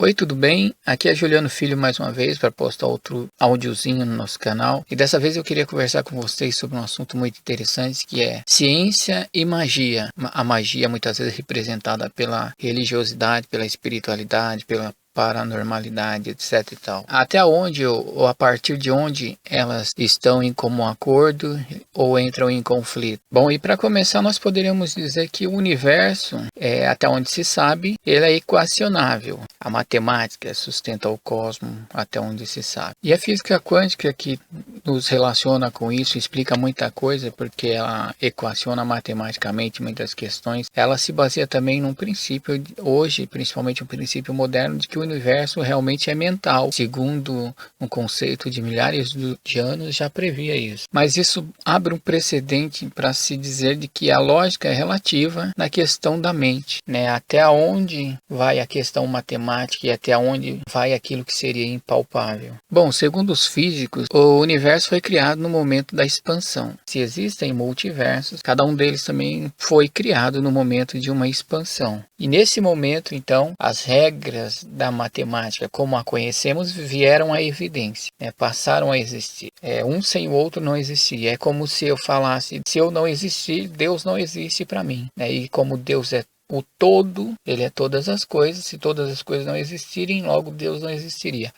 Oi, tudo bem? Aqui é Juliano Filho mais uma vez para postar outro áudiozinho no nosso canal. E dessa vez eu queria conversar com vocês sobre um assunto muito interessante que é ciência e magia. A magia muitas vezes representada pela religiosidade, pela espiritualidade, pela paranormalidade, etc e tal. Até onde ou a partir de onde elas estão em comum acordo ou entram em conflito. Bom, e para começar nós poderíamos dizer que o universo, até onde se sabe, ele é equacionável. A matemática sustenta o cosmos até onde se sabe. E a física quântica que nos relaciona com isso, explica muita coisa, porque ela equaciona matematicamente muitas questões. Ela se baseia também num princípio, hoje, principalmente um princípio moderno, de que o universo realmente é mental, segundo um conceito de milhares de anos já previa isso. Mas isso abre um precedente para se dizer de que a lógica é relativa na questão da mente, né? Até onde vai a questão matemática e até onde vai aquilo que seria impalpável. Bom, segundo os físicos, o universo foi criado no momento da expansão. Se existem multiversos, cada um deles também foi criado no momento de uma expansão. E nesse momento, então, as regras da matemática, como a conhecemos, vieram à evidência, né? Passaram a existir. Um sem o outro não existia. É como se eu falasse, se eu não existir, Deus não existe para mim, né? E como Deus é o todo, ele é todas as coisas. Se todas as coisas não existirem, logo Deus não existiria.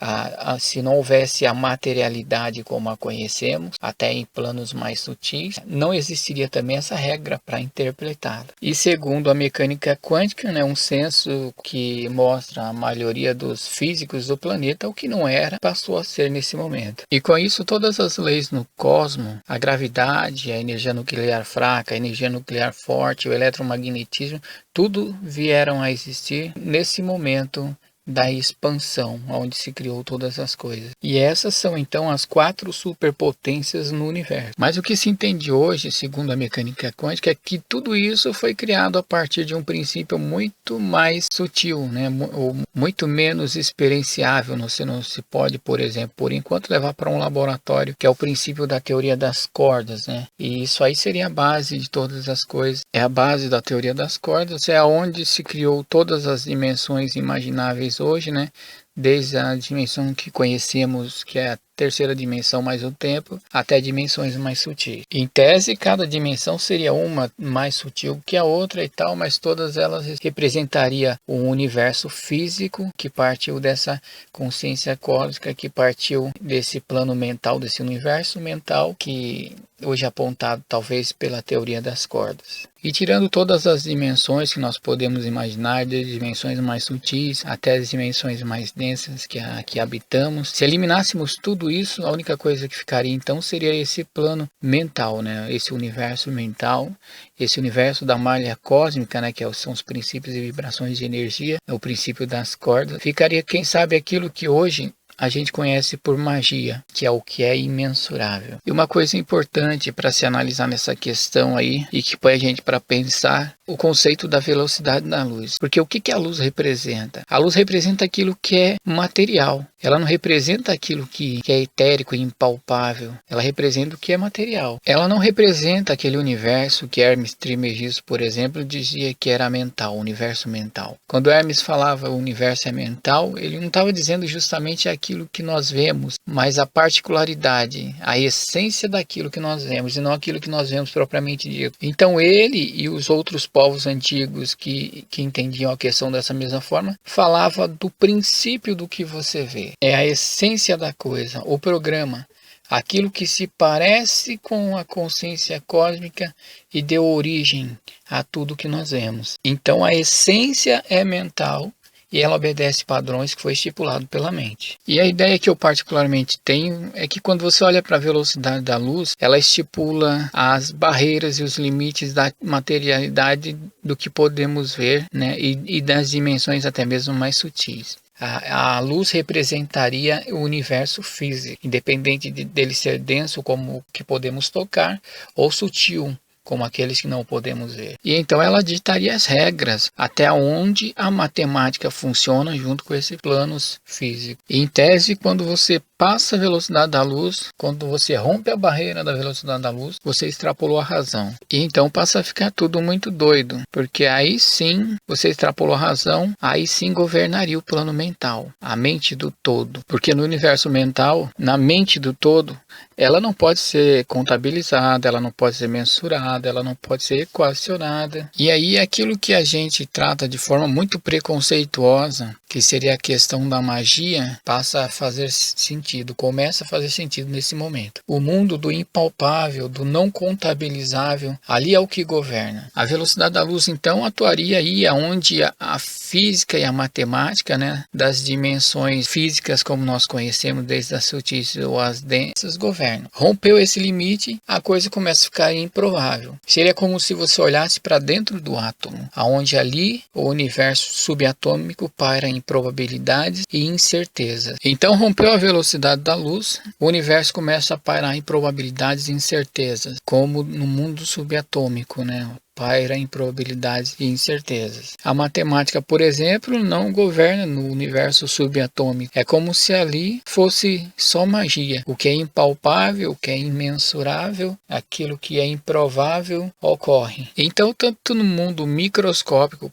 Se não houvesse a materialidade como a conhecemos, até em planos mais sutis, não existiria também essa regra para interpretá-la. E segundo a mecânica quântica, né, um senso que mostra a maioria dos físicos do planeta, o que não era, passou a ser nesse momento. E com isso, todas as leis no cosmos, a gravidade, a energia nuclear fraca, a energia nuclear forte, o eletromagnetismo, tudo vieram a existir nesse momento da expansão, onde se criou todas as coisas. E essas são então as 4 superpotências no universo. Mas o que se entende hoje, segundo a mecânica quântica, é que tudo isso foi criado a partir de um princípio muito mais sutil, né? Ou muito menos experienciável. Você não se pode, por exemplo, por enquanto, levar para um laboratório, que é o princípio da teoria das cordas, né? E isso aí seria a base de todas as coisas. É a base da teoria das cordas, é onde se criou todas as dimensões imagináveis hoje, né? Desde a dimensão que conhecemos, que é a terceira dimensão mais o tempo, até dimensões mais sutis. Em tese, cada dimensão seria uma mais sutil que a outra e tal, mas todas elas representariam um universo físico que partiu dessa consciência cósmica, que partiu desse plano mental, desse universo mental que hoje é apontado talvez pela teoria das cordas. E tirando todas as dimensões que nós podemos imaginar, desde dimensões mais sutis até as dimensões mais densas que habitamos, se eliminássemos tudo isso, a única coisa que ficaria então seria esse plano mental, né? Esse universo mental, esse universo da malha cósmica, né? Que são os princípios e vibrações de energia, o princípio das cordas. Ficaria, quem sabe, aquilo que hoje a gente conhece por magia, que é o que é imensurável. E uma coisa importante para se analisar nessa questão aí, e que põe a gente para pensar, o conceito da velocidade da luz. Porque o que a luz representa? A luz representa aquilo que é material. Ela não representa aquilo que é etérico e impalpável. Ela representa o que é material. Ela não representa aquele universo que Hermes Trismegisto, por exemplo, dizia que era mental, o universo mental. Quando Hermes falava o universo é mental, ele não estava dizendo justamente aquilo que nós vemos, mas a particularidade, a essência daquilo que nós vemos, e não aquilo que nós vemos propriamente dito. Então ele e os outros povos antigos que entendiam a questão dessa mesma forma, falava do princípio do que você vê. É a essência da coisa, o programa, aquilo que se parece com a consciência cósmica e deu origem a tudo que nós vemos. Então a essência é mental, e ela obedece padrões que foi estipulado pela mente. E a ideia que eu particularmente tenho é que quando você olha para a velocidade da luz, ela estipula as barreiras e os limites da materialidade do que podemos ver, né? E das dimensões até mesmo mais sutis. A luz representaria o universo físico, independente dele ser denso, como o que podemos tocar, ou sutil, como aqueles que não podemos ver. E então ela ditaria as regras até onde a matemática funciona junto com esses planos físicos. E, em tese, quando você passa a velocidade da luz, quando você rompe a barreira da velocidade da luz, você extrapolou a razão. E então passa a ficar tudo muito doido, porque aí sim você extrapolou a razão, aí sim governaria o plano mental, a mente do todo. Porque no universo mental, na mente do todo, ela não pode ser contabilizada, ela não pode ser mensurada, ela não pode ser equacionada. E aí aquilo que a gente trata de forma muito preconceituosa, que seria a questão da magia, passa a fazer sentido, começa a fazer sentido nesse momento. O mundo do impalpável, do não contabilizável, ali é o que governa. A velocidade da luz, então, atuaria aí onde a física e a matemática, né, das dimensões físicas como nós conhecemos, desde as sutis ou as densas, governam. Rompeu esse limite, a coisa começa a ficar improvável. Seria como se você olhasse para dentro do átomo, aonde ali o universo subatômico paira em probabilidades e incertezas. Então rompeu a velocidade da luz, o universo começa a pairar em probabilidades e incertezas, como no mundo subatômico, né? Paira em probabilidades e incertezas. A matemática, por exemplo, não governa no universo subatômico. É como se ali fosse só magia. O que é impalpável, o que é imensurável, aquilo que é improvável ocorre. Então, tanto no mundo microscópico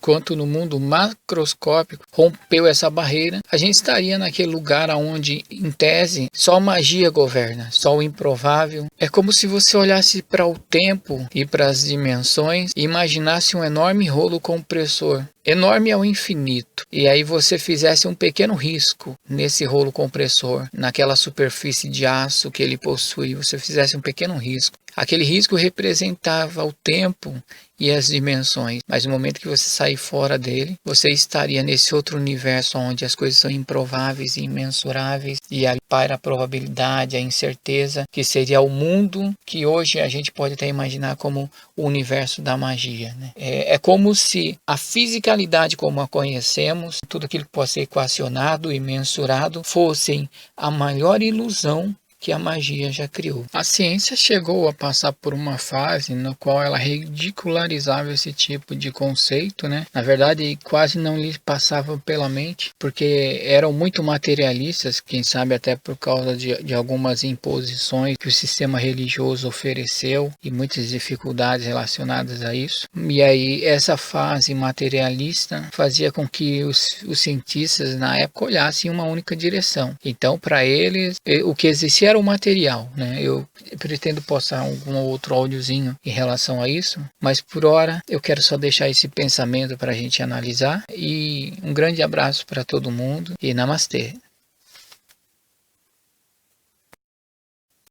quanto no mundo macroscópico, rompeu essa barreira, a gente estaria naquele lugar onde, em tese, só magia governa, só o improvável. É como se você olhasse para o tempo e para as dimensões e imaginasse um enorme rolo compressor, enorme ao infinito, e aí você fizesse um pequeno risco nesse rolo compressor, naquela superfície de aço que ele possui, você fizesse um pequeno risco. Aquele risco representava o tempo e as dimensões, mas no momento que você sair fora dele, você estaria nesse outro universo onde as coisas são improváveis e imensuráveis, e ali paira a probabilidade, a incerteza, que seria o mundo que hoje a gente pode até imaginar como o universo da magia, né? É como se a fisicalidade como a conhecemos, tudo aquilo que pode ser equacionado e mensurado, fossem a maior ilusão que a magia já criou. A ciência chegou a passar por uma fase na qual ela ridicularizava esse tipo de conceito, né? Na verdade, quase não lhe passava pela mente, porque eram muito materialistas, quem sabe até por causa de algumas imposições que o sistema religioso ofereceu e muitas dificuldades relacionadas a isso. E aí, essa fase materialista fazia com que os cientistas na época olhassem em uma única direção. Então, para eles, o que existia era o material, né? Eu pretendo postar algum outro áudiozinho em relação a isso, mas por hora eu quero só deixar esse pensamento para a gente analisar, e um grande abraço para todo mundo e namastê.